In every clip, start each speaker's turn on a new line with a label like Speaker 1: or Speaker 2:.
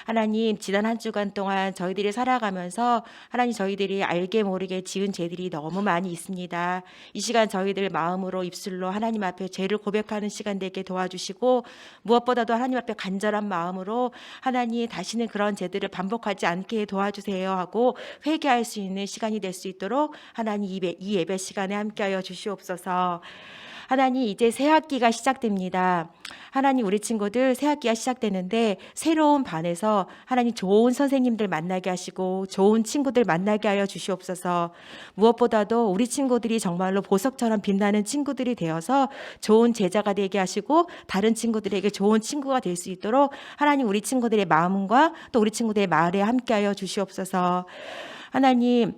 Speaker 1: 하나님, 지난 한 주간 동안 저희들이 살아가면서 하나님, 저희들이 알게 모르게 지은 죄들이 너무 많이 있습니다. 이 시간 저희들 마음으로 입술로 하나님 앞에 죄를 고백하는 시간 되게 도와주시고, 무엇보다도 하나님 앞에 간절한 마음으로 하나님, 다시는 그런 죄들을 반복하지 않게 도와주세요 하고 회개할 수 있는 시간이 될 수 있도록 하나님, 이 예배 시간에 함께하여 주시옵소서. 하나님, 이제 새 학기가 시작됩니다. 하나님, 우리 친구들 새 학기가 시작되는데 새로운 반에서 하나님, 좋은 선생님들 만나게 하시고 좋은 친구들 만나게 하여 주시옵소서. 무엇보다도 우리 친구들이 정말로 보석처럼 빛나는 친구들이 되어서 좋은 제자가 되게 하시고 다른 친구들에게 좋은 친구가 될 수 있도록 하나님, 우리 친구들의 마음과 또 우리 친구들의 말에 함께하여 주시옵소서. 하나님,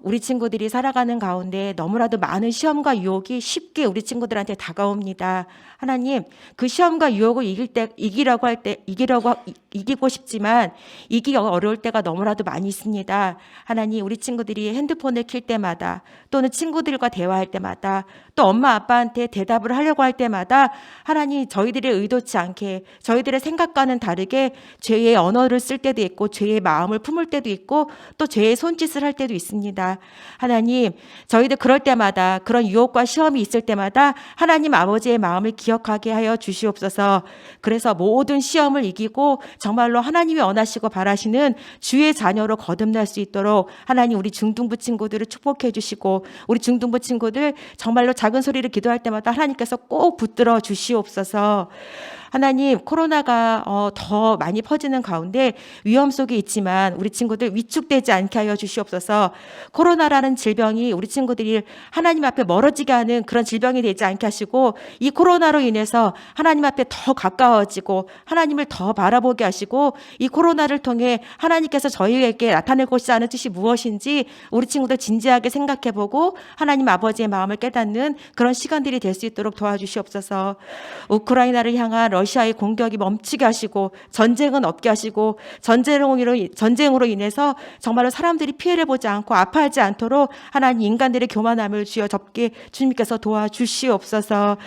Speaker 1: 우리 친구들이 살아가는 가운데 너무나도 많은 시험과 유혹이 쉽게 우리 친구들한테 다가옵니다. 하나님, 그 시험과 유혹을 이기고 싶지만 이기기 어려울 때가 너무나도 많이 있습니다. 하나님, 우리 친구들이 핸드폰을 킬 때마다 또는 친구들과 대화할 때마다 또 엄마 아빠한테 대답을 하려고 할 때마다 하나님, 저희들의 의도치 않게 저희들의 생각과는 다르게 죄의 언어를 쓸 때도 있고 죄의 마음을 품을 때도 있고 또 죄의 손짓을 할 때도 있습니다. 하나님, 저희들 그럴 때마다 그런 유혹과 시험이 있을 때마다 하나님 아버지의 마음을 기억하게 하여 주시옵소서. 그래서 모든 시험을 이기고 정말로 하나님이 원하시고 바라시는 주의 자녀로 거듭날 수 있도록 하나님, 우리 중등부 친구들을 축복해 주시고 우리 중등부 친구들 정말로 작은 소리를 기도할 때마다 하나님께서 꼭 붙들어 주시옵소서. 하나님, 코로나가 더 많이 퍼지는 가운데 위험 속에 있지만 우리 친구들 위축되지 않게 하여 주시옵소서. 코로나라는 질병이 우리 친구들이 하나님 앞에 멀어지게 하는 그런 질병이 되지 않게 하시고 이 코로나로 인해서 하나님 앞에 더 가까워지고 하나님을 더 바라보게 하시고 이 코로나를 통해 하나님께서 저희에게 나타내고자 하는 뜻이 무엇인지 우리 친구들 진지하게 생각해보고 하나님 아버지의 마음을 깨닫는 그런 시간들이 될 수 있도록 도와주시옵소서. 우크라이나를 향한 러시아의 공격이 멈추게 하시고 전쟁은 없게 하시고 전쟁으로 인해서 정말로 사람들이 피해를 보지 않고 아파하지 않도록 하나님, 인간들의 교만함을 주여 접게 주님께서 도와주시옵소서.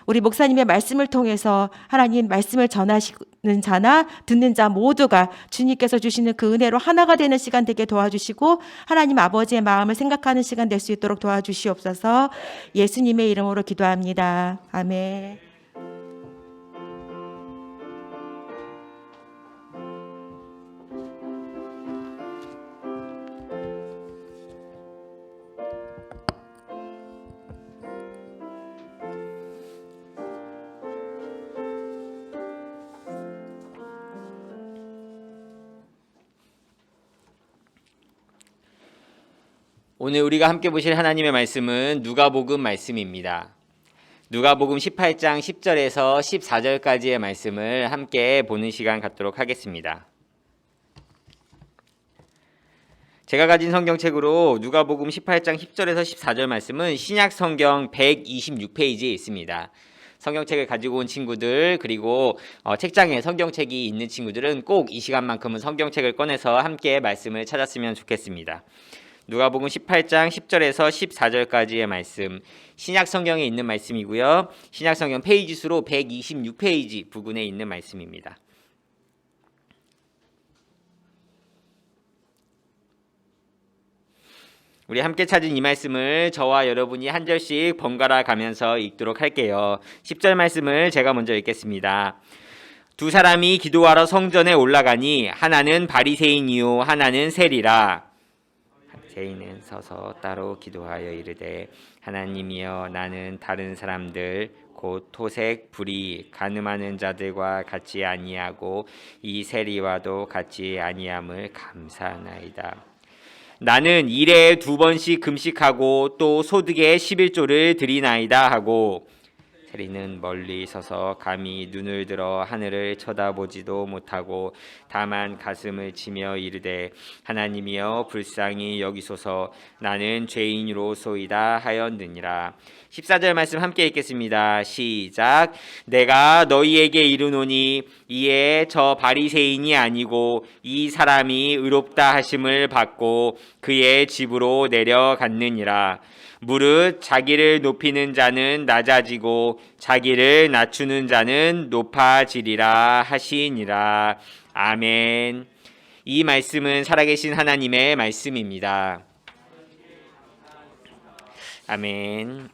Speaker 1: 우리 목사님의 말씀을 통해서 하나님 말씀을 전하시는 자나 듣는 자 모두가 주님께서 주시는 그 은혜로 하나가 되는 시간 되게 도와주시고 하나님 아버지의 마음을 생각하는 시간 될 수 있도록 도와주시옵소서. 예수님의 이름으로 기도합니다. 아멘.
Speaker 2: 오늘 우리가 함께 보실 하나님의 말씀은 누가복음 말씀입니다. 누가복음 18장 10절에서 14절까지의 말씀을 함께 보는 시간 갖도록 하겠습니다. 제가 가진 성경책으로 누가복음 18장 10절에서 14절 말씀은 신약 성경 126페이지에 있습니다. 성경책을 가지고 온 친구들, 그리고 책장에 성경책이 있는 친구들은 꼭 이 시간만큼은 성경책을 꺼내서 함께 말씀을 찾았으면 좋겠습니다. 누가복음 18장 10절에서 14절까지의 말씀, 신약 성경에 있는 말씀이고요. 신약 성경 페이지 수로 126페이지 부근에 있는 말씀입니다. 우리 함께 찾은 이 말씀을 저와 여러분이 한 절씩 번갈아 가면서 읽도록 할게요. 10절 말씀을 제가 먼저 읽겠습니다. 두 사람이 기도하러 성전에 올라가니 하나는 바리새인이요 하나는 세리라. 바리새인은 서서 따로 기도하여 이르되 하나님이여, 나는 다른 사람들 곧 토색, 불의, 간음하는 자들과 같이 아니하고 이 세리와도 같이 아니함을 감사하나이다. 나는 일에 2번씩 금식하고 또 소득의 11조를 드리나이다 하고, 세리는 멀리 서서 감히 눈을 들어 하늘을 쳐다보지도 못하고 다만 가슴을 치며 이르되 하나님이여, 불쌍히 여기소서, 나는 죄인으로소이다 하였느니라. 14절 말씀 함께 읽겠습니다. 시작. 내가 너희에게 이르노니 이에 저 바리새인이 아니고 이 사람이 의롭다 하심을 받고 그의 집으로 내려갔느니라. 무릇 자기를 높이는 자는 낮아지고 자기를 낮추는 자는 높아지리라 하시니라. 아멘. 이 말씀은 살아계신 하나님의 말씀입니다. 아멘.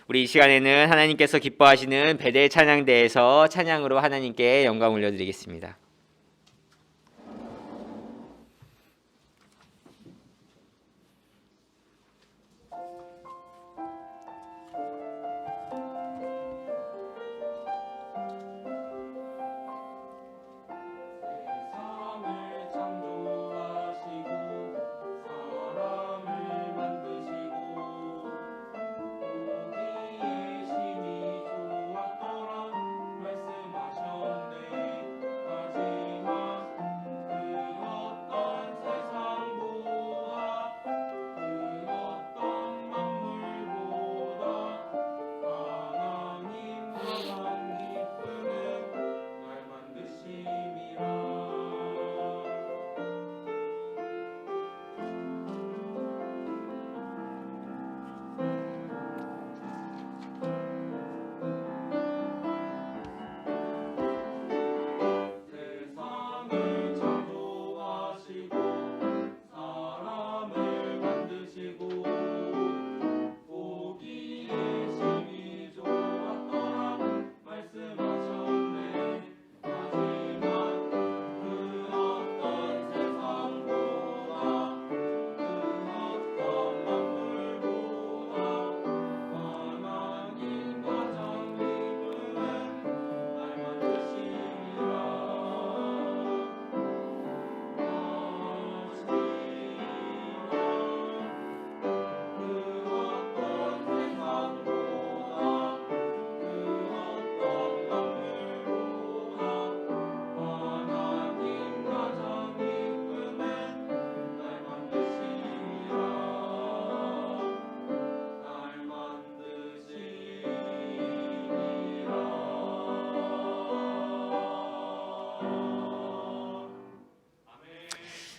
Speaker 2: 우리 이 시간에는 하나님께서 기뻐하시는 베델 찬양대에서 찬양으로 하나님께 영광 올려드리겠습니다.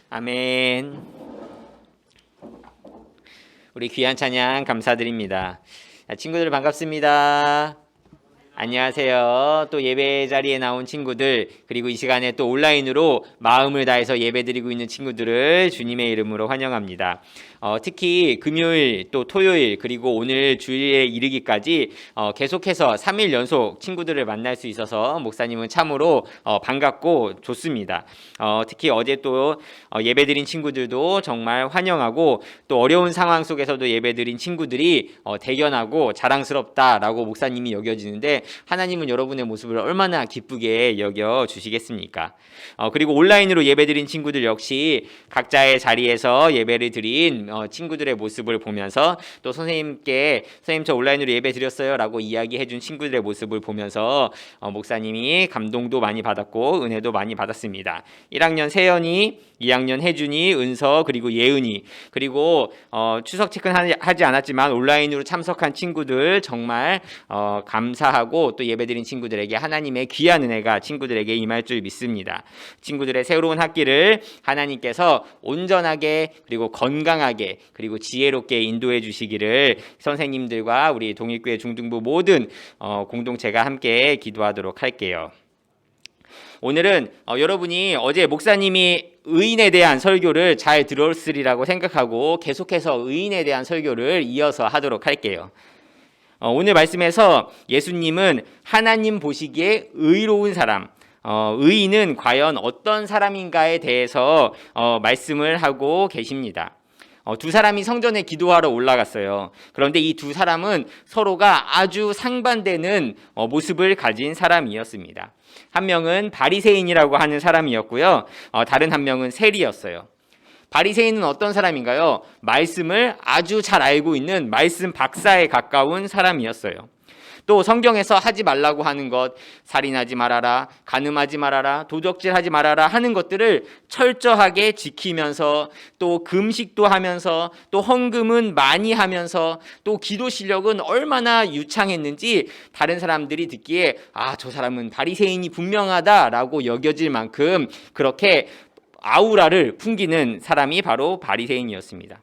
Speaker 2: 아멘. 우리 귀한 찬양 감사드립니다. 친구들 반갑습니다. 안녕하세요. 또 예배 자리에 나온 친구들, 그리고 이 시간에 또 온라인으로 마음을 다해서 예배드리고 있는 친구들을 주님의 이름으로 환영합니다. 특히 금요일 또 토요일 그리고 오늘 주일에 이르기까지 계속해서 3일 연속 친구들을 만날 수 있어서 목사님은 참으로 반갑고 좋습니다. 특히 어제 또 예배드린 친구들도 정말 환영하고, 또 어려운 상황 속에서도 예배드린 친구들이 대견하고 자랑스럽다라고 목사님이 여겨지는데, 하나님은 여러분의 모습을 얼마나 기쁘게 여겨주시겠습니까? 그리고 온라인으로 예배드린 친구들 역시 각자의 자리에서 예배를 드린 친구들의 모습을 보면서, 또 선생님께 선생님 저 온라인으로 예배 드렸어요 라고 이야기해준 친구들의 모습을 보면서 목사님이 감동도 많이 받았고 은혜도 많이 받았습니다. 1학년 세연이, 2학년 혜준이, 은서, 그리고 예은이, 그리고 추석 체크는 하지 않았지만 온라인으로 참석한 친구들 정말 감사하고, 또 예배드린 친구들에게 하나님의 귀한 은혜가 친구들에게 임할 줄 믿습니다. 친구들의 새로운 학기를 하나님께서 온전하게 그리고 건강하게 그리고 지혜롭게 인도해 주시기를 선생님들과 우리 동일교회 중등부 모든 공동체가 함께 기도하도록 할게요. 오늘은 여러분이 어제 목사님이 의인에 대한 설교를 잘 들었으리라고 생각하고 계속해서 의인에 대한 설교를 이어서 하도록 할게요. 오늘 말씀에서 예수님은 하나님 보시기에 의로운 사람, 의인은 과연 어떤 사람인가에 대해서 말씀을 하고 계십니다. 두 사람이 성전에 기도하러 올라갔어요. 그런데 이 두 사람은 서로가 아주 상반되는 모습을 가진 사람이었습니다. 한 명은 바리새인이라고 하는 사람이었고요. 다른 한 명은 세리였어요. 바리새인은 어떤 사람인가요? 말씀을 아주 잘 알고 있는 말씀 박사에 가까운 사람이었어요. 또 성경에서 하지 말라고 하는 것, 살인하지 말아라, 간음하지 말아라, 도적질하지 말아라 하는 것들을 철저하게 지키면서, 또 금식도 하면서, 또 헌금은 많이 하면서, 또 기도 실력은 얼마나 유창했는지 다른 사람들이 듣기에 저 사람은 바리새인이 분명하다라고 여겨질 만큼 그렇게 아우라를 풍기는 사람이 바로 바리새인이었습니다.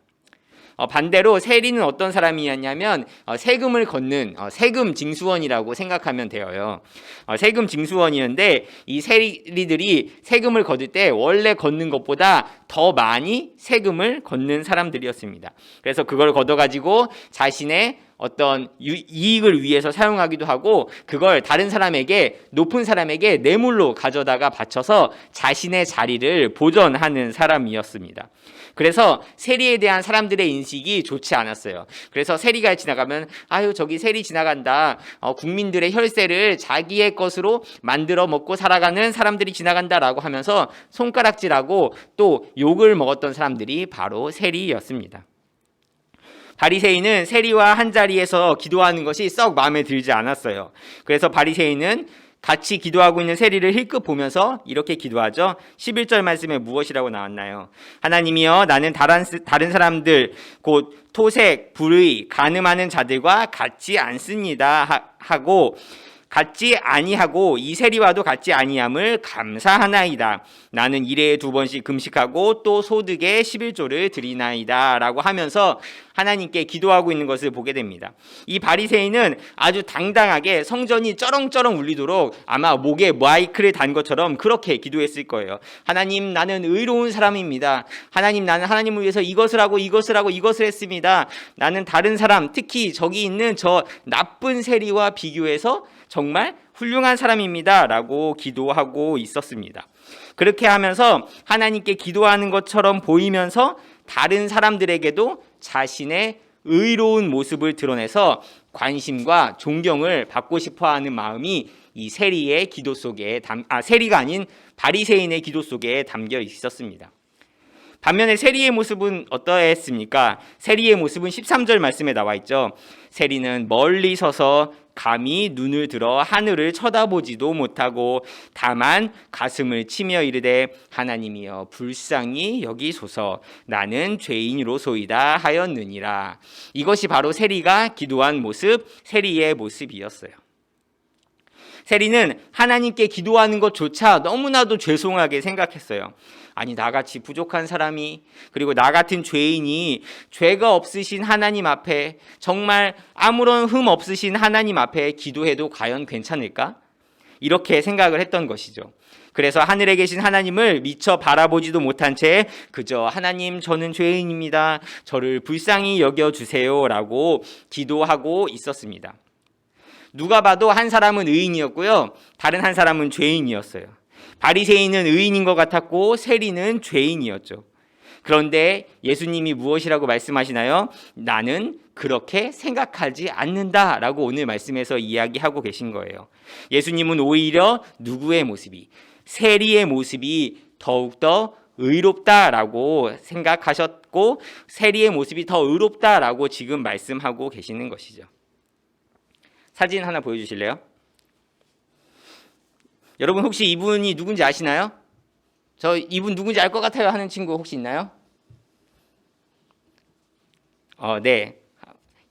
Speaker 2: 반대로 세리는 어떤 사람이었냐면 세금을 걷는 세금 징수원이라고 생각하면 돼요. 세금 징수원이었는데 이 세리들이 세금을 거둘 때 원래 걷는 것보다 더 많이 세금을 걷는 사람들이었습니다. 그래서 그걸 걷어가지고 자신의 어떤 이익을 위해서 사용하기도 하고 그걸 다른 사람에게 높은 사람에게 뇌물로 가져다가 바쳐서 자신의 자리를 보전하는 사람이었습니다. 그래서 세리에 대한 사람들의 인식이 좋지 않았어요. 그래서 세리가 지나가면 아유 저기 세리 지나간다. 국민들의 혈세를 자기의 것으로 만들어 먹고 살아가는 사람들이 지나간다라고 하면서 손가락질하고 또 욕을 먹었던 사람들이 바로 세리였습니다. 바리새인은 세리와 한 자리에서 기도하는 것이 썩 마음에 들지 않았어요. 그래서 바리새인은 같이 기도하고 있는 세리를 힐끗 보면서 이렇게 기도하죠. 11절 말씀에 무엇이라고 나왔나요? 하나님이여 나는 다른 사람들 곧 토색, 불의, 간음하는 자들과 같지 않습니다 하고 같지 아니하고 이 세리와도 같지 아니함을 감사하나이다. 나는 일에 2번씩 금식하고 또 소득의 11조를 드리나이다 라고 하면서 하나님께 기도하고 있는 것을 보게 됩니다. 이 바리새인은 아주 당당하게 성전이 쩌렁쩌렁 울리도록 아마 목에 마이크를 단 것처럼 그렇게 기도했을 거예요. 하나님 나는 의로운 사람입니다. 하나님 나는 하나님을 위해서 이것을 하고 이것을 했습니다. 나는 다른 사람 특히 저기 있는 저 나쁜 세리와 비교해서 정말 훌륭한 사람입니다 라고 기도하고 있었습니다. 그렇게 하면서 하나님께 기도하는 것처럼 보이면서 다른 사람들에게도 자신의 의로운 모습을 드러내서 관심과 존경을 받고 싶어하는 마음이 이 세리의 기도 속에 세리가 아닌 바리새인의 기도 속에 담겨 있었습니다. 반면에 세리의 모습은 어떠했습니까? 세리의 모습은 13절 말씀에 나와 있죠. 세리는 멀리 서서 감히 눈을 들어 하늘을 쳐다보지도 못하고 다만 가슴을 치며 이르되 하나님이여 불쌍히 여기소서 나는 죄인으로소이다 하였느니라. 이것이 바로 세리가 기도한 모습, 세리의 모습이었어요. 세리는 하나님께 기도하는 것조차 너무나도 죄송하게 생각했어요. 아니 나같이 부족한 사람이 그리고 나 같은 죄인이 죄가 없으신 하나님 앞에 정말 아무런 흠 없으신 하나님 앞에 기도해도 과연 괜찮을까? 이렇게 생각을 했던 것이죠. 그래서 하늘에 계신 하나님을 미처 바라보지도 못한 채 그저 하나님 저는 죄인입니다. 저를 불쌍히 여겨주세요 라고 기도하고 있었습니다. 누가 봐도 한 사람은 의인이었고요. 다른 한 사람은 죄인이었어요. 바리새인은 의인인 것 같았고 세리는 죄인이었죠. 그런데 예수님이 무엇이라고 말씀하시나요? 나는 그렇게 생각하지 않는다라고 오늘 말씀에서 이야기하고 계신 거예요. 예수님은 오히려 누구의 모습이? 세리의 모습이 더욱더 의롭다라고 생각하셨고 세리의 모습이 더 의롭다라고 지금 말씀하고 계시는 것이죠. 사진 하나 보여주실래요? 여러분 혹시 이분이 누군지 아시나요? 저 이분 누군지 알 것 같아요 하는 친구 혹시 있나요? 네.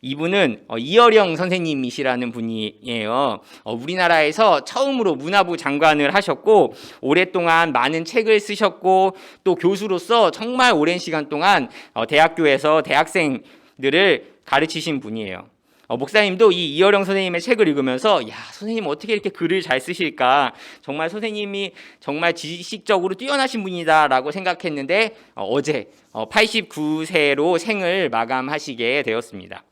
Speaker 2: 이분은 이어령 선생님이시라는 분이에요. 우리나라에서 처음으로 문화부 장관을 하셨고 오랫동안 많은 책을 쓰셨고 또 교수로서 정말 오랜 시간 동안 대학교에서 대학생들을 가르치신 분이에요. 목사님도 이 이어령 선생님의 책을 읽으면서 야 선생님 어떻게 이렇게 글을 잘 쓰실까 정말 선생님이 정말 지식적으로 뛰어나신 분이다 라고 생각했는데 어제 89세로 생을 마감하시게 되었습니다.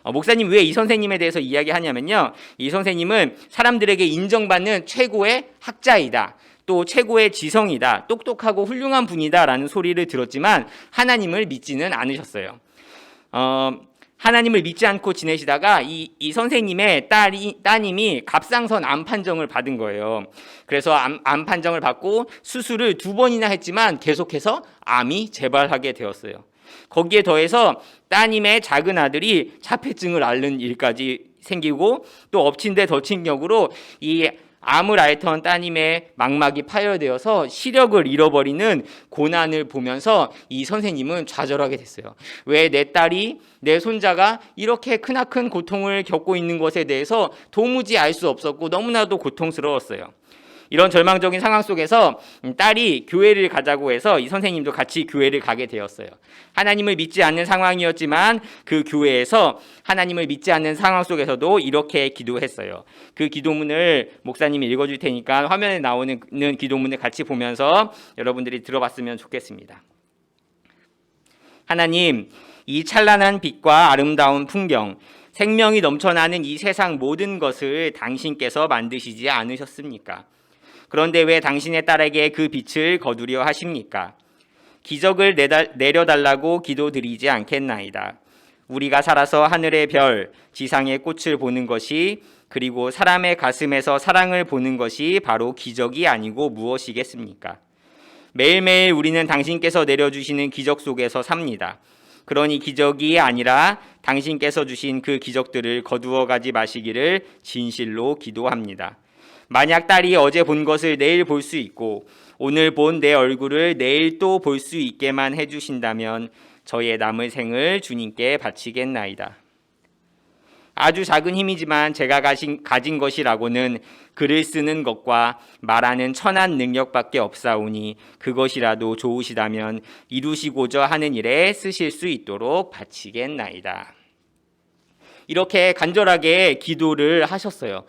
Speaker 2: 목사님 왜 이 선생님에 대해서 이야기하냐면요 이 선생님은 사람들에게 인정받는 최고의 학자이다 또 최고의 지성이다 똑똑하고 훌륭한 분이다 라는 소리를 들었지만 하나님을 믿지는 않으셨어요. 하나님을 믿지 않고 지내시다가 이 선생님의 따님이 갑상선 암 판정을 받은 거예요. 그래서 암 판정을 받고 수술을 2번이나 했지만 계속해서 암이 재발하게 되었어요. 거기에 더해서 따님의 작은 아들이 자폐증을 앓는 일까지 생기고 또 엎친 데 덮친 격으로 이 암을 앓던 따님의 망막이 파열되어서 시력을 잃어버리는 고난을 보면서 이 선생님은 좌절하게 됐어요. 왜 내 딸이 내 손자가 이렇게 크나큰 고통을 겪고 있는 것에 대해서 도무지 알 수 없었고 너무나도 고통스러웠어요. 이런 절망적인 상황 속에서 딸이 교회를 가자고 해서 이 선생님도 같이 교회를 가게 되었어요. 하나님을 믿지 않는 상황이었지만 그 교회에서 하나님을 믿지 않는 상황 속에서도 이렇게 기도했어요. 그 기도문을 목사님이 읽어줄 테니까 화면에 나오는 기도문을 같이 보면서 여러분들이 들어봤으면 좋겠습니다. 하나님, 이 찬란한 빛과 아름다운 풍경, 생명이 넘쳐나는 이 세상 모든 것을 당신께서 만드시지 않으셨습니까? 그런데 왜 당신의 딸에게 그 빛을 거두려 하십니까? 기적을 내려달라고 기도드리지 않겠나이다. 우리가 살아서 하늘의 별, 지상의 꽃을 보는 것이, 그리고 사람의 가슴에서 사랑을 보는 것이 바로 기적이 아니고 무엇이겠습니까? 매일매일 우리는 당신께서 내려주시는 기적 속에서 삽니다. 그러니 기적이 아니라 당신께서 주신 그 기적들을 거두어 가지 마시기를 진실로 기도합니다. 만약 딸이 어제 본 것을 내일 볼 수 있고 오늘 본 내 얼굴을 내일 또 볼 수 있게만 해주신다면 저의 남은 생을 주님께 바치겠나이다. 아주 작은 힘이지만 제가 가진 것이라고는 글을 쓰는 것과 말하는 천한 능력밖에 없사오니 그것이라도 좋으시다면 이루시고자 하는 일에 쓰실 수 있도록 바치겠나이다. 이렇게 간절하게 기도를 하셨어요.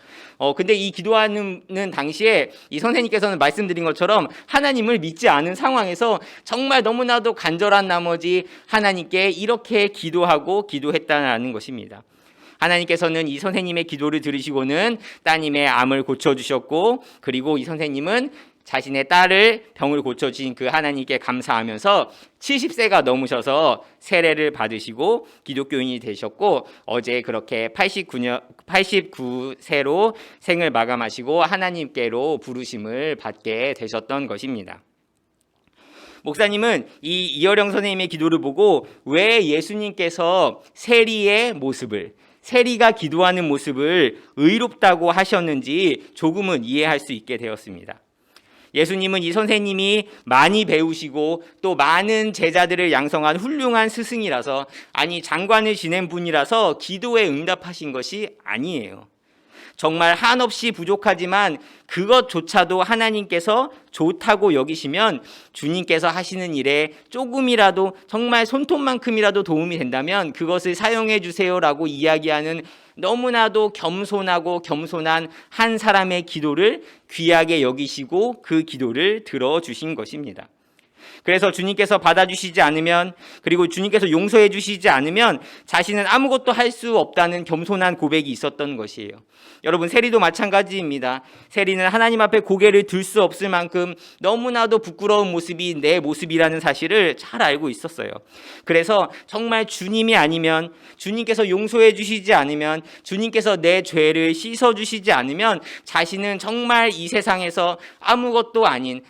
Speaker 2: 근데 이 기도하는 당시에 이 선생님께서는 말씀드린 것처럼 하나님을 믿지 않은 상황에서 정말 너무나도 간절한 나머지 하나님께 이렇게 기도했다는 것입니다. 하나님께서는 이 선생님의 기도를 들으시고는 따님의 암을 고쳐주셨고, 그리고 이 선생님은 자신의 딸을 병을 고쳐주신 그 하나님께 감사하면서 70세가 넘으셔서 세례를 받으시고 기독교인이 되셨고, 어제 그렇게 89세로 생을 마감하시고 하나님께로 부르심을 받게 되셨던 것입니다. 목사님은 이 이어령 선생님의 기도를 보고 왜 예수님께서 세리가 기도하는 모습을 의롭다고 하셨는지 조금은 이해할 수 있게 되었습니다. 예수님은 이 선생님이 많이 배우시고 또 많은 제자들을 양성한 훌륭한 스승이라서, 아니 장관을 지낸 분이라서 기도에 응답하신 것이 아니에요. 정말 한없이 부족하지만 그것조차도 하나님께서 좋다고 여기시면 주님께서 하시는 일에 조금이라도, 정말 손톱만큼이라도 도움이 된다면 그것을 사용해 주세요라고 이야기하는 너무나도 겸손한 한 사람의 기도를 귀하게 여기시고 그 기도를 들어주신 것입니다. 그래서 주님께서 받아주시지 않으면, 그리고 주님께서 용서해 주시지 않으면 자신은 아무것도 할 수 없다는 겸손한 고백이 있었던 것이에요. 여러분, 세리도 마찬가지입니다. 세리는 하나님 앞에 고개를 들 수 없을 만큼 너무나도 부끄러운 모습이 내 모습이라는 사실을 잘 알고 있었어요. 그래서 정말 주님이 아니면, 주님께서 용서해 주시지 않으면, 주님께서 내 죄를 씻어 주시지 않으면 자신은 정말 이 세상에서 아무것도 아니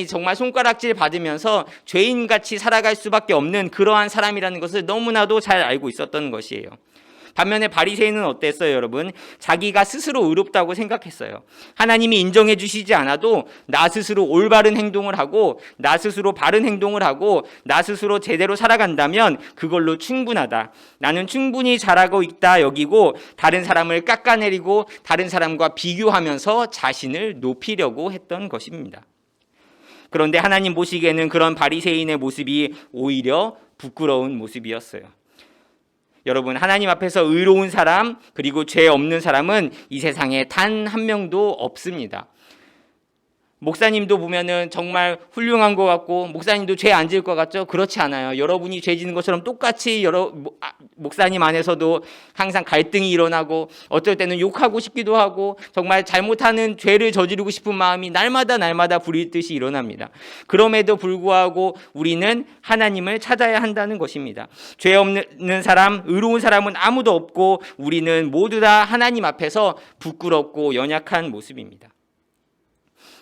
Speaker 2: 정말 손가락질 받으면서 죄인같이 살아갈 수밖에 없는 그러한 사람이라는 것을 너무나도 잘 알고 있었던 것이에요. 반면에 바리새인은 어땠어요, 여러분? 자기가 스스로 의롭다고 생각했어요. 하나님이 인정해 주시지 않아도 나 스스로 올바른 행동을 하고, 나 스스로 바른 행동을 하고, 나 스스로 제대로 살아간다면 그걸로 충분하다. 나는 충분히 잘하고 있다 여기고, 다른 사람을 깎아내리고 다른 사람과 비교하면서 자신을 높이려고 했던 것입니다. 그런데 하나님 보시기에는 그런 바리새인의 모습이 오히려 부끄러운 모습이었어요. 여러분, 하나님 앞에서 의로운 사람, 그리고 죄 없는 사람은 이 세상에 단 한 명도 없습니다. 목사님도 보면은 정말 훌륭한 것 같고, 목사님도 죄 안 지을 것 같죠? 그렇지 않아요. 여러분이 죄 지는 것처럼 똑같이 목사님 안에서도 항상 갈등이 일어나고, 어떨 때는 욕하고 싶기도 하고, 정말 잘못하는 죄를 저지르고 싶은 마음이 날마다 불일듯이 일어납니다. 그럼에도 불구하고 우리는 하나님을 찾아야 한다는 것입니다. 죄 없는 사람, 의로운 사람은 아무도 없고, 우리는 모두 다 하나님 앞에서 부끄럽고 연약한 모습입니다.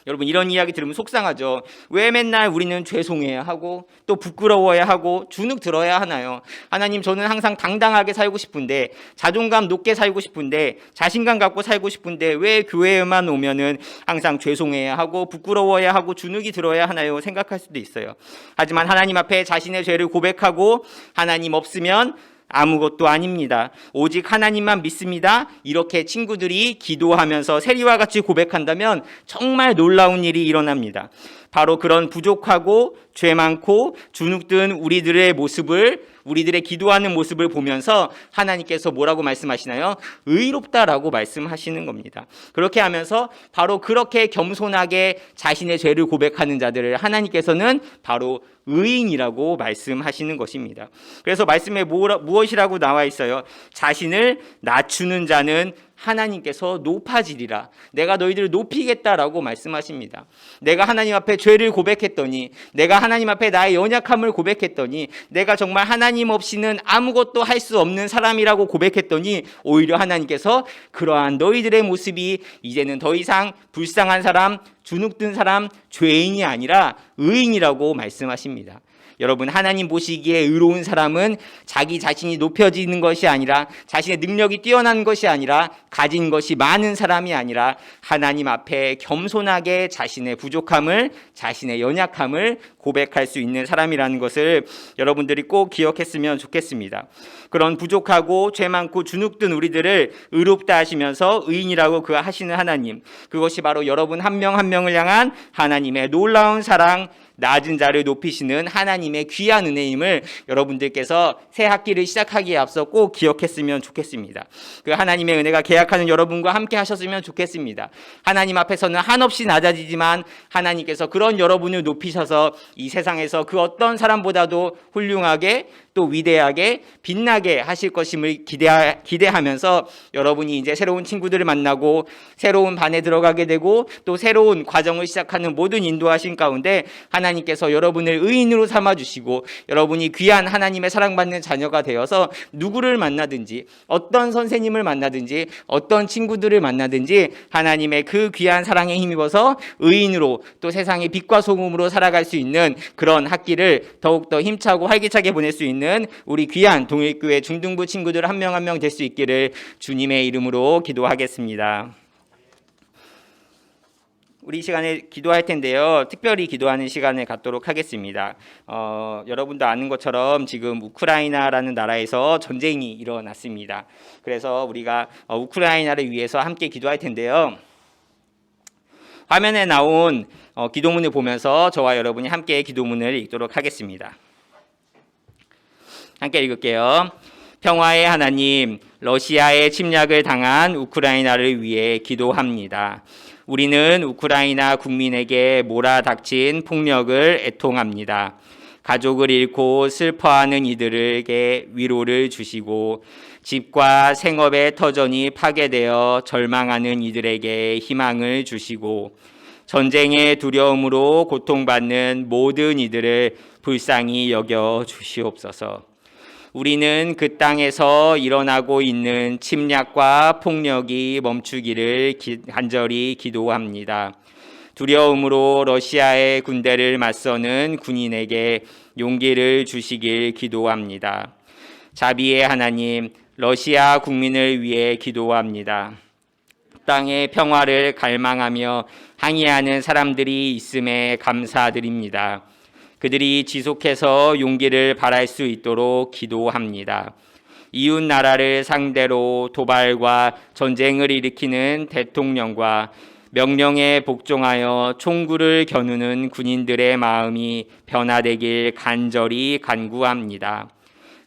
Speaker 2: 여러분, 이런 이야기 들으면 속상하죠. 왜 맨날 우리는 죄송해야 하고 또 부끄러워야 하고 주눅 들어야 하나요? 하나님, 저는 항상 당당하게 살고 싶은데, 자존감 높게 살고 싶은데, 자신감 갖고 살고 싶은데 왜 교회에만 오면은 항상 죄송해야 하고 부끄러워야 하고 주눅이 들어야 하나요? 생각할 수도 있어요. 하지만 하나님 앞에 자신의 죄를 고백하고 하나님 없으면 아무것도 아닙니다. 오직 하나님만 믿습니다. 이렇게 친구들이 기도하면서 세리와 같이 고백한다면 정말 놀라운 일이 일어납니다. 바로 그런 부족하고 죄 많고 주눅든 우리들의 모습을, 우리들의 기도하는 모습을 보면서 하나님께서 뭐라고 말씀하시나요? 의롭다라고 말씀하시는 겁니다. 그렇게 하면서 바로 그렇게 겸손하게 자신의 죄를 고백하는 자들을 하나님께서는 바로 의인이라고 말씀하시는 것입니다. 그래서 말씀에 무엇이라고 나와 있어요? 자신을 낮추는 자는 하나님께서 높아지리라. 내가 너희들을 높이겠다라고 말씀하십니다. 내가 하나님 앞에 죄를 고백했더니, 내가 하나님 앞에 나의 연약함을 고백했더니, 내가 정말 하나님 없이는 아무것도 할 수 없는 사람이라고 고백했더니 오히려 하나님께서 그러한 너희들의 모습이 이제는 더 이상 불쌍한 사람, 주눅든 사람, 죄인이 아니라 의인이라고 말씀하십니다. 여러분, 하나님 보시기에 의로운 사람은 자기 자신이 높여지는 것이 아니라, 자신의 능력이 뛰어난 것이 아니라, 가진 것이 많은 사람이 아니라 하나님 앞에 겸손하게 자신의 부족함을, 자신의 연약함을 고백할 수 있는 사람이라는 것을 여러분들이 꼭 기억했으면 좋겠습니다. 그런 부족하고 죄 많고 주눅든 우리들을 의롭다 하시면서 의인이라고 그 하시는 하나님, 그것이 바로 여러분 한 명 한 명을 향한 하나님의 놀라운 사랑, 낮은 자를 높이시는 하나님의 귀한 은혜임을 여러분들께서 새 학기를 시작하기에 앞서 꼭 기억했으면 좋겠습니다. 그 하나님의 은혜가 계약하는 여러분과 함께 하셨으면 좋겠습니다. 하나님 앞에서는 한없이 낮아지지만 하나님께서 그런 여러분을 높이셔서 이 세상에서 그 어떤 사람보다도 훌륭하게 또 위대하게 빛나게 하실 것임을 기대하면서 여러분이 이제 새로운 친구들을 만나고 새로운 반에 들어가게 되고 또 새로운 과정을 시작하는 모든 인도하신 가운데 하나님께서 여러분을 의인으로 삼아주시고 여러분이 귀한 하나님의 사랑받는 자녀가 되어서 누구를 만나든지 어떤 선생님을 만나든지 어떤 친구들을 만나든지 하나님의 그 귀한 사랑에 힘입어서 의인으로 또 세상의 빛과 소금으로 살아갈 수 있는 그런 학기를 더욱더 힘차고 활기차게 보낼 수 있는 우리 귀한 동일교회 중등부 친구들 한 명 한 명 될 수 있기를 주님의 이름으로 기도하겠습니다. 우리 시간에 기도할 텐데요. 특별히 기도하는 시간을 갖도록 하겠습니다. 여러분도 아는 것처럼 지금 우크라이나라는 나라에서 전쟁이 일어났습니다. 그래서 우리가 우크라이나를 위해서 함께 기도할 텐데요. 화면에 나온 기도문을 보면서 저와 여러분이 함께 기도문을 읽도록 하겠습니다. 함께 읽을게요. 평화의 하나님, 러시아의 침략을 당한 우크라이나를 위해 기도합니다. 우리는 우크라이나 국민에게 몰아닥친 폭력을 애통합니다. 가족을 잃고 슬퍼하는 이들에게 위로를 주시고 집과 생업의 터전이 파괴되어 절망하는 이들에게 희망을 주시고 전쟁의 두려움으로 고통받는 모든 이들을 불쌍히 여겨 주시옵소서. 우리는 그 땅에서 일어나고 있는 침략과 폭력이 멈추기를 간절히 기도합니다. 두려움으로 러시아의 군대를 맞서는 군인에게 용기를 주시길 기도합니다. 자비의 하나님, 러시아 국민을 위해 기도합니다. 땅의 평화를 갈망하며 항의하는 사람들이 있음에 감사드립니다. 그들이 지속해서 용기를 발할 수 있도록 기도합니다. 이웃 나라를 상대로 도발과 전쟁을 일으키는 대통령과 명령에 복종하여 총구를 겨누는 군인들의 마음이 변화되길 간절히 간구합니다.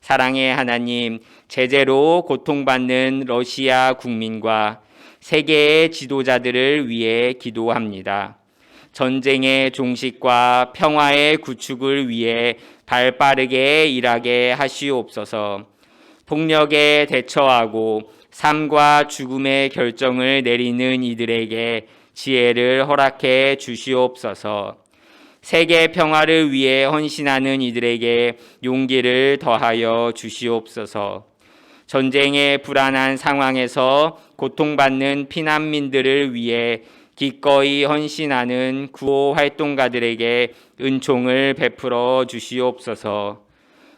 Speaker 2: 사랑의 하나님, 제재로 고통받는 러시아 국민과 세계의 지도자들을 위해 기도합니다. 전쟁의 종식과 평화의 구축을 위해 발빠르게 일하게 하시옵소서. 폭력에 대처하고 삶과 죽음의 결정을 내리는 이들에게 지혜를 허락해 주시옵소서. 세계 평화를 위해 헌신하는 이들에게 용기를 더하여 주시옵소서. 전쟁의 불안한 상황에서 고통받는 피난민들을 위해 기꺼이 헌신하는 구호 활동가들에게 은총을 베풀어 주시옵소서.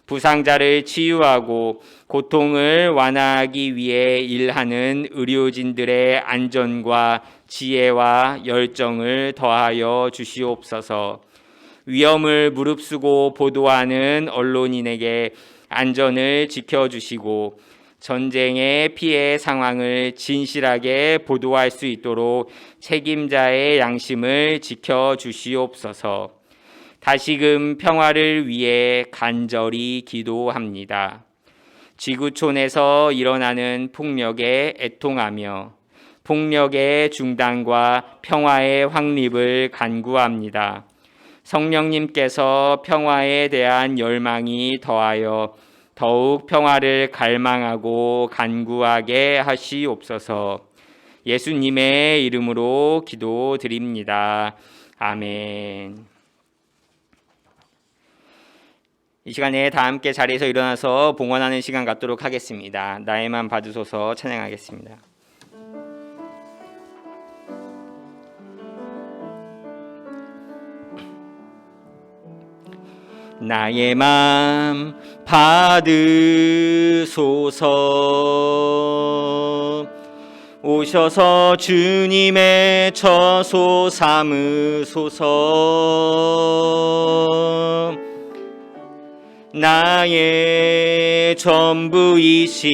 Speaker 2: 부상자를 치유하고 고통을 완화하기 위해 일하는 의료진들의 안전과 지혜와 열정을 더하여 주시옵소서. 위험을 무릅쓰고 보도하는 언론인에게 안전을 지켜주시고 전쟁의 피해 상황을 진실하게 보도할 수 있도록 책임자의 양심을 지켜주시옵소서. 다시금 평화를 위해 간절히 기도합니다. 지구촌에서 일어나는 폭력에 애통하며 폭력의 중단과 평화의 확립을 간구합니다. 성령님께서 평화에 대한 열망이 더하여 더욱 평화를 갈망하고 간구하게 하시옵소서. 예수님의 이름으로 기도드립니다. 아멘. 이 시간에 다 함께 자리에서 일어나서 봉헌하는 시간 갖도록 하겠습니다. 나에만 받으소서 찬양하겠습니다. 나의 맘 받으소서. 오셔서 주님의 처소 삼으소서. 나의 전부이신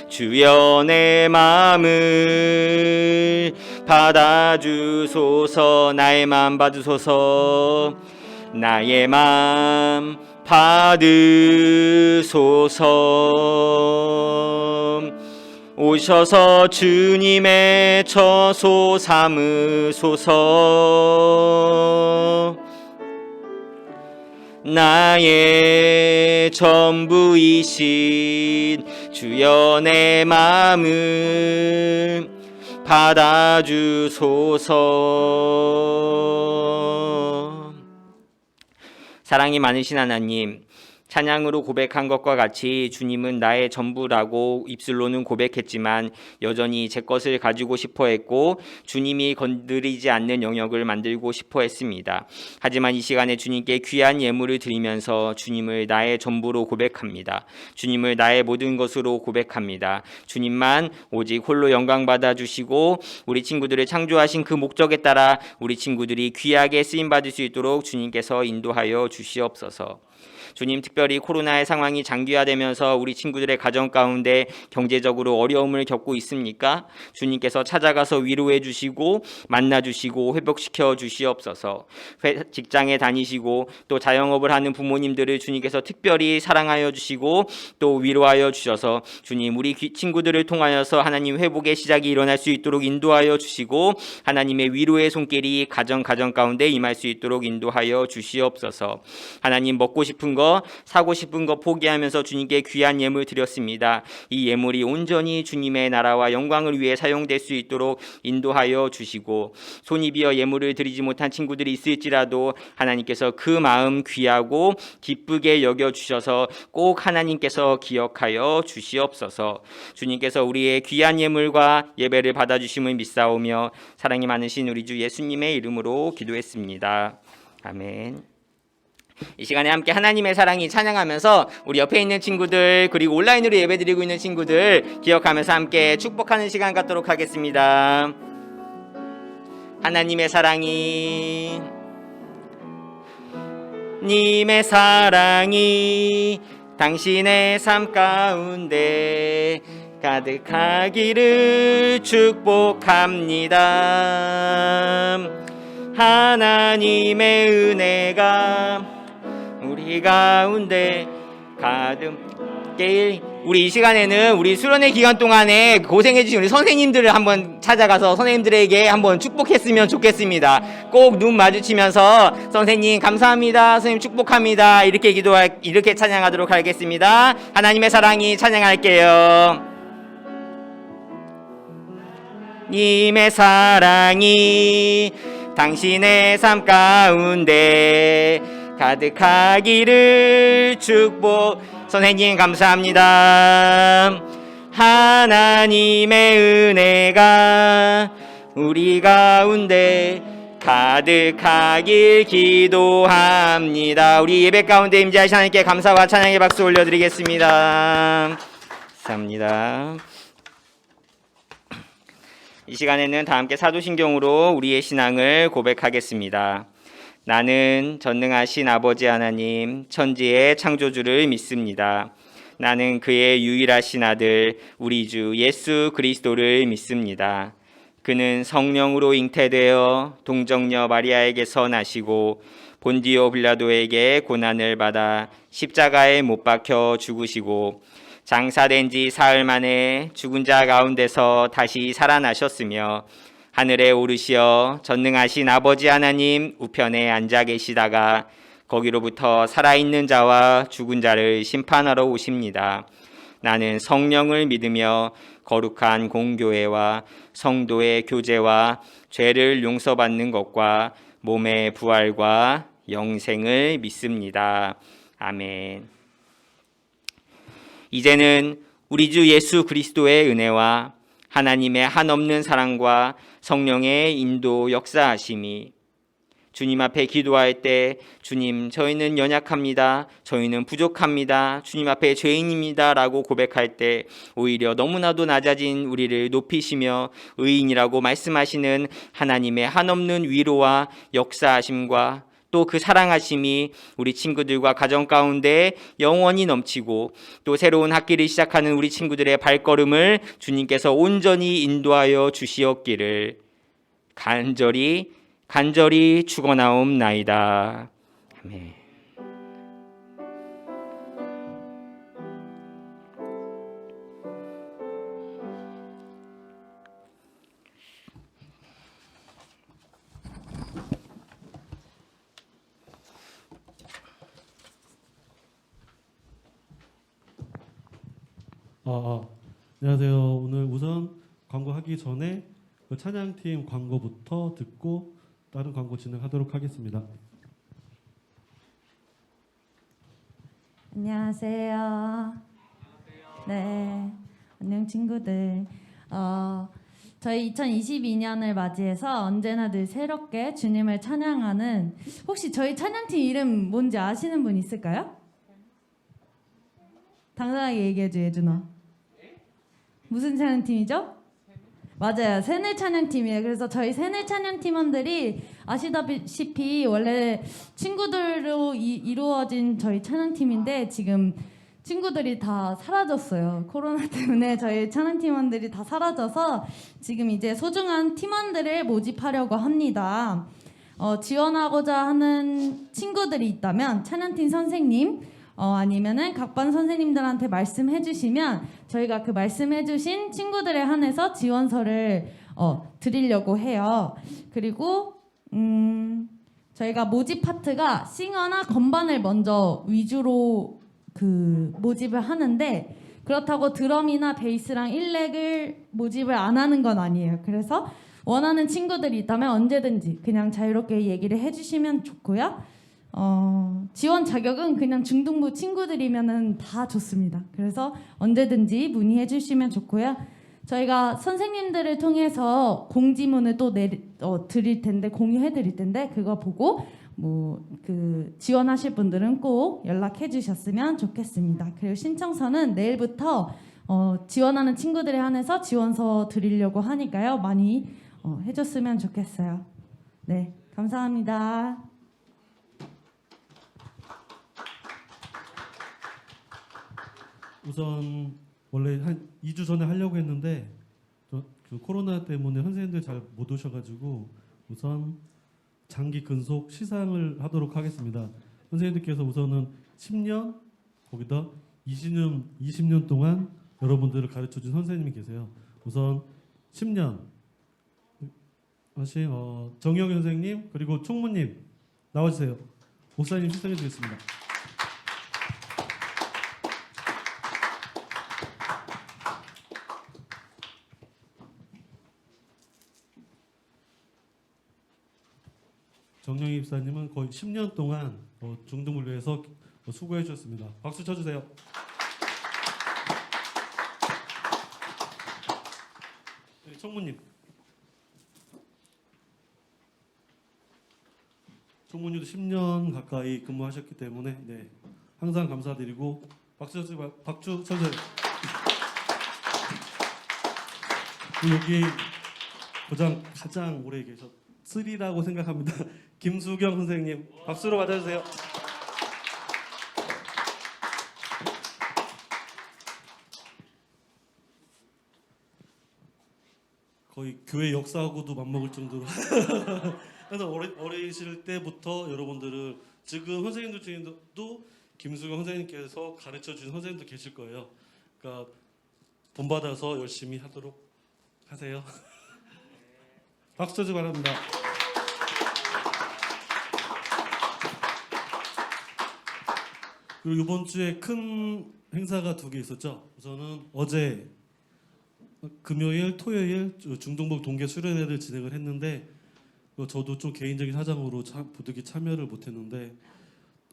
Speaker 2: 주여 내 마음을 받아주소서. 나의 마음 받으소서. 나의 마음 받으소서. 오셔서 주님의 처소 삼으소서. 나의 전부이신 주여 내 마음을 받아주소서. 사랑이 많으신 하나님, 찬양으로 고백한 것과 같이 주님은 나의 전부라고 입술로는 고백했지만 여전히 제 것을 가지고 싶어 했고 주님이 건드리지 않는 영역을 만들고 싶어 했습니다. 하지만 이 시간에 주님께 귀한 예물을 드리면서 주님을 나의 전부로 고백합니다. 주님을 나의 모든 것으로 고백합니다. 주님만 오직 홀로 영광 받아주시고 우리 친구들을 창조하신 그 목적에 따라 우리 친구들이 귀하게 쓰임받을 수 있도록 주님께서 인도하여 주시옵소서. 주님, 특별히 코로나의 상황이 장기화되면서 우리 친구들의 가정 가운데 경제적으로 어려움을 겪고 있습니까? 주님께서 찾아가서 위로해 주시고 만나 주시고 회복시켜 주시옵소서. 직장에 다니시고 또 자영업을 하는 부모님들을 주님께서 특별히 사랑하여 주시고 또 위로하여 주셔서 주님, 우리 친구들을 통하여서 하나님 회복의 시작이 일어날 수 있도록 인도하여 주시고 하나님의 위로의 손길이 가정 가운데 임할 수 있도록 인도하여 주시옵소서. 하나님, 먹고 싶은 거 사고 싶은 거 포기하면서 주님께 귀한 예물 드렸습니다. 이 예물이 온전히 주님의 나라와 영광을 위해 사용될 수 있도록 인도하여 주시고 손이 비어 예물을 드리지 못한 친구들이 있을지라도 하나님께서 그 마음 귀하고 기쁘게 여겨주셔서 꼭 하나님께서 기억하여 주시옵소서. 주님께서 우리의 귀한 예물과 예배를 받아주심을 믿사오며 사랑이 많으신 우리 주 예수님의 이름으로 기도했습니다. 아멘. 이 시간에 함께 하나님의 사랑이 찬양하면서 우리 옆에 있는 친구들 그리고 온라인으로 예배드리고 있는 친구들 기억하면서 함께 축복하는 시간 갖도록 하겠습니다. 하나님의 사랑이 님의 사랑이 당신의 삶 가운데 가득하기를 축복합니다. 하나님의 은혜가 우리 가운데 가득게. 우리 이 시간에는 우리 수련회 기간 동안에 고생해주신 우리 선생님들을 한번 찾아가서 선생님들에게 한번 축복했으면 좋겠습니다. 꼭 눈 마주치면서 선생님 감사합니다, 선생님 축복합니다, 이렇게 찬양하도록 하겠습니다. 하나님의 사랑이 찬양할게요. 님의 사랑이 당신의 삶 가운데 가득하기를 축복. 선생님 감사합니다. 하나님의 은혜가 우리 가운데 가득하길 기도합니다. 우리 예배 가운데 임재하신 하나님께 감사와 찬양의 박수 올려드리겠습니다. 감사합니다. 이 시간에는 다 함께 사도신경으로 우리의 신앙을 고백하겠습니다. 나는 전능하신 아버지 하나님, 천지의 창조주를 믿습니다. 나는 그의 유일하신 아들, 우리 주 예수 그리스도를 믿습니다. 그는 성령으로 잉태되어 동정녀 마리아에게서 나시고 본디오 빌라도에게 고난을 받아 십자가에 못 박혀 죽으시고 장사된 지 사흘 만에 죽은 자 가운데서 다시 살아나셨으며 하늘에 오르시어 전능하신 아버지 하나님 우편에 앉아 계시다가 거기로부터 살아있는 자와 죽은 자를 심판하러 오십니다. 나는 성령을 믿으며 거룩한 공교회와 성도의 교제와 죄를 용서받는 것과 몸의 부활과 영생을 믿습니다. 아멘. 이제는 우리 주 예수 그리스도의 은혜와 하나님의 한없는 사랑과 성령의 인도 역사하심이 주님 앞에 기도할 때 주님 저희는 연약합니다. 저희는 부족합니다. 주님 앞에 죄인입니다 라고 고백할 때 오히려 너무나도 낮아진 우리를 높이시며 의인이라고 말씀하시는 하나님의 한없는 위로와 역사하심과 또 그 사랑하심이 우리 친구들과 가정 가운데 영원히 넘치고 또 새로운 학기를 시작하는 우리 친구들의 발걸음을 주님께서 온전히 인도하여 주시옵기를 간절히 축원하옵나이다. 아멘.
Speaker 3: 안녕하세요. 오늘 우선 광고하기 전에 그 찬양팀 광고부터 듣고 다른 광고 진행하도록 하겠습니다.
Speaker 4: 안녕하세요. 네, 안녕 친구들. 저희 2022년을 맞이해서 언제나 늘 새롭게 주님을 찬양하는, 혹시 저희 찬양팀 이름 뭔지 아시는 분 있을까요? 당당하게 얘기해줘, 예준아. 무슨 찬양팀이죠? 맞아요, 새늘 찬양팀이에요. 그래서 저희 새늘 찬양 팀원들이 아시다시피 원래 친구들로 이루어진 저희 찬양팀인데 지금 친구들이 다 사라졌어요. 코로나 때문에 저희 찬양 팀원들이 다 사라져서 지금 이제 소중한 팀원들을 모집하려고 합니다. 지원하고자 하는 친구들이 있다면 찬양팀 선생님 아니면은 각반 선생님들한테 말씀해 주시면 저희가 그 말씀해 주신 친구들에 한해서 지원서를 드리려고 해요. 그리고 저희가 모집 파트가 싱어나 건반을 먼저 위주로 그 모집을 하는데 그렇다고 드럼이나 베이스랑 일렉을 모집을 안 하는 건 아니에요. 그래서 원하는 친구들이 있다면 언제든지 그냥 자유롭게 얘기를 해주시면 좋고요. 지원 자격은 그냥 중등부 친구들이면은 다 좋습니다. 그래서 언제든지 문의해 주시면 좋고요. 저희가 선생님들을 통해서 공지문을 또 드릴 텐데, 공유해 드릴 텐데 그거 보고 그 지원하실 분들은 꼭 연락해 주셨으면 좋겠습니다. 그리고 신청서는 내일부터 지원하는 친구들에 한해서 지원서 드리려고 하니까요. 많이 해줬으면 좋겠어요. 네, 감사합니다.
Speaker 3: 우선 원래 한 2주 전에 하려고 했는데 그 코로나 때문에 선생님들 잘 못 오셔가지고 우선 장기 근속 시상을 하도록 하겠습니다. 선생님들께서 우선은 10년 거기다 20년 동안 여러분들을 가르쳐준 선생님이 계세요. 우선 10년 하신 정영 선생님 그리고 총무님 나와주세요. 목사님 시상해 주겠습니다. 정영희 입사님은 거의 10년 동안 중등부를 위해서 수고해 주셨습니다. 박수 쳐주세요. 네, 총무님. 총무님도 10년 가까이 근무하셨기 때문에 네, 항상 감사드리고 박수 쳐주세요. 여기 가장 오래 계셨 3라고 생각합니다. 김수경 선생님 박수로 맞아주세요. 거의 교회 역사하고도 맞먹을 정도로 그래서 어리실 때부터 여러분들을 지금 선생님들 중에도 김수경 선생님께서 가르쳐 주신 선생님도 계실 거예요. 그러니까 본받아서 열심히 하도록 하세요. 박수 쳐주기 바랍니다. 그리고 이번 주에 큰 행사가 2개 있었죠. 우선은 어제 금요일, 토요일 중동북 동계 수련회를 진행을 했는데 저도 좀 개인적인 사정으로 부득이 참여를 못했는데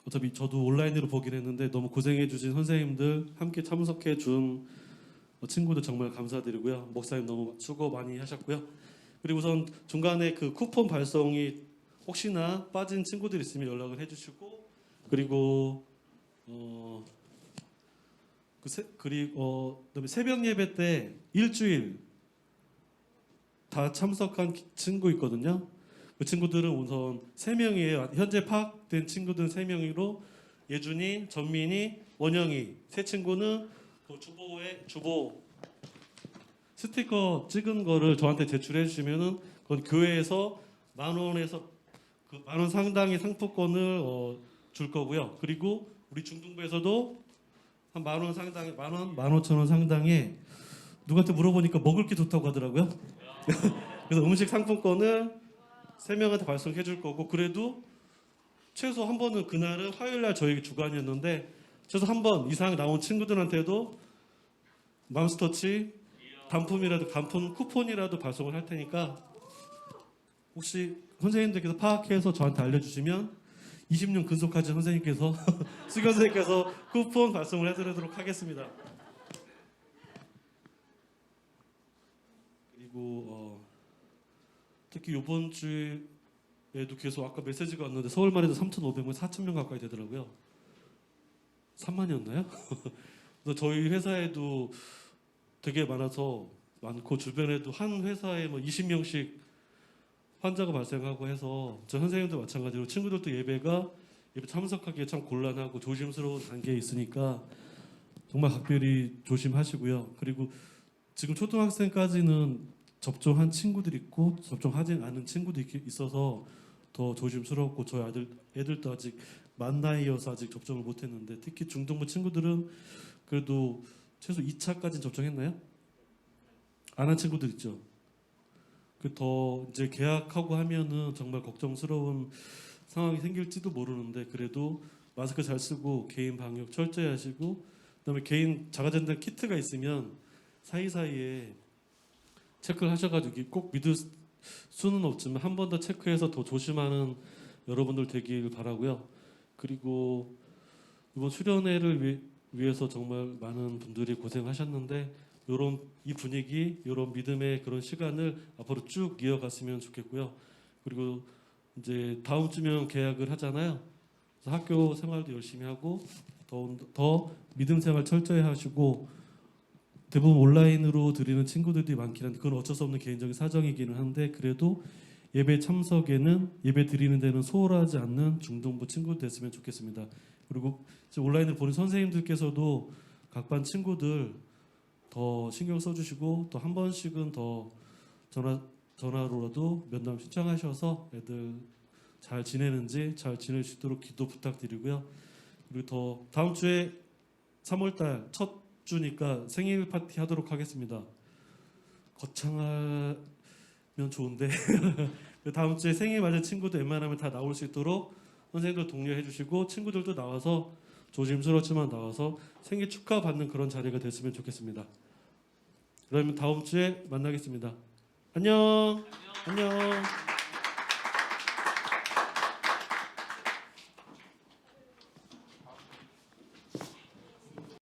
Speaker 3: 어차피 저도 온라인으로 보긴 했는데 너무 고생해주신 선생님들 함께 참석해준 친구들 정말 감사드리고요. 목사님 너무 수고 많이 하셨고요. 그리고 우선 중간에 그 쿠폰 발송이 혹시나 빠진 친구들 있으면 연락을 해주시고 그리고 그다음에 새벽 예배 때 일주일 다 참석한 친구 있거든요. 그 친구들은 우선 3명이에요. 현재 파악된 친구들은 3명이로 예준이, 전민이, 원영이 세 친구는 그 주보 스티커 찍은 거를 저한테 제출해 주시면은 그건 교회에서 10,000원에서 그 10,000원 상당의 상품권을 줄 거고요. 그리고 우리 중등부에서도 한 10,000원 상당의 10,000원, 15,000원 상당의 누구한테 물어보니까 먹을 게 좋다고 하더라고요. 그래서 음식 상품권을 3명한테 발송해 줄 거고 그래도 최소 한 번은 그날은 화요일 날 저희 주간이었는데 최소 한 번 이상 나온 친구들한테도 맘스터치 단품이라도 단품 쿠폰이라도 발송을 할 테니까 혹시 선생님들께서 파악해서 저한테 알려주시면 20년 근속하신 선생님께서 수경 선생님께서 쿠폰 발송을 해드리도록 하겠습니다. 그리고 특히 이번 주에도 계속 아까 메시지가 왔는데 서울만 해도 3,500명, 4,000명 가까이 되더라고요. 3만이었나요? 그래서 저희 회사에도 되게 많고 주변에도 한 회사에 뭐 20명씩 환자가 발생하고 해서 저 선생님도 마찬가지로 친구들도 예배 참석하기에 참 곤란하고 조심스러운 단계에 있으니까 정말 각별히 조심하시고요. 그리고 지금 초등학생까지는 접종한 친구들이 있고 접종하지 않은 친구들이 있어서 더 조심스럽고 저희 애들도 아직 만 나이여서 아직 접종을 못했는데 특히 중등부 친구들은 그래도 최소 2차까지는 접종했나요? 안 한 친구들 있죠. 더 이제 계약하고 하면은 정말 걱정스러운 상황이 생길지도 모르는데 그래도 마스크 잘 쓰고 개인 방역 철저히 하시고 그다음에 개인 자가진단 키트가 있으면 사이사이에 체크를 하셔가지고 꼭 믿을 수는 없지만 한 번 더 체크해서 더 조심하는 여러분들 되길 바라고요. 그리고 이번 수련회를 위해서 정말 많은 분들이 고생하셨는데 이 분위기, 이런 믿음의 그런 시간을 앞으로 쭉 이어갔으면 좋겠고요. 그리고 이제 다음 주면 계약을 하잖아요. 그래서 학교 생활도 열심히 하고 더 믿음 생활 철저히 하시고 대부분 온라인으로 드리는 친구들이 많긴 한데 그건 어쩔 수 없는 개인적인 사정이기는 한데 그래도 예배 참석에는 예배 드리는 데는 소홀하지 않는 중등부 친구들 됐으면 좋겠습니다. 그리고 온라인을 보는 선생님들께서도 각 반 친구들 더 신경 써주시고 또 한 번씩은 더 전화로라도 면담 신청하셔서 애들 잘 지내는지 잘 지낼 수 있도록 기도 부탁드리고요. 그리고 더 다음 주에 3월달 첫 주니까 생일 파티 하도록 하겠습니다. 거창하면 좋은데 다음 주에 생일 맞은 친구들 웬만하면 다 나올 수 있도록 선생님들 독려해 주시고 친구들도 나와서 조심스럽지만 나와서 생일 축하받는 그런 자리가 됐으면 좋겠습니다. 그러면 다음 주에 만나겠습니다. 안녕.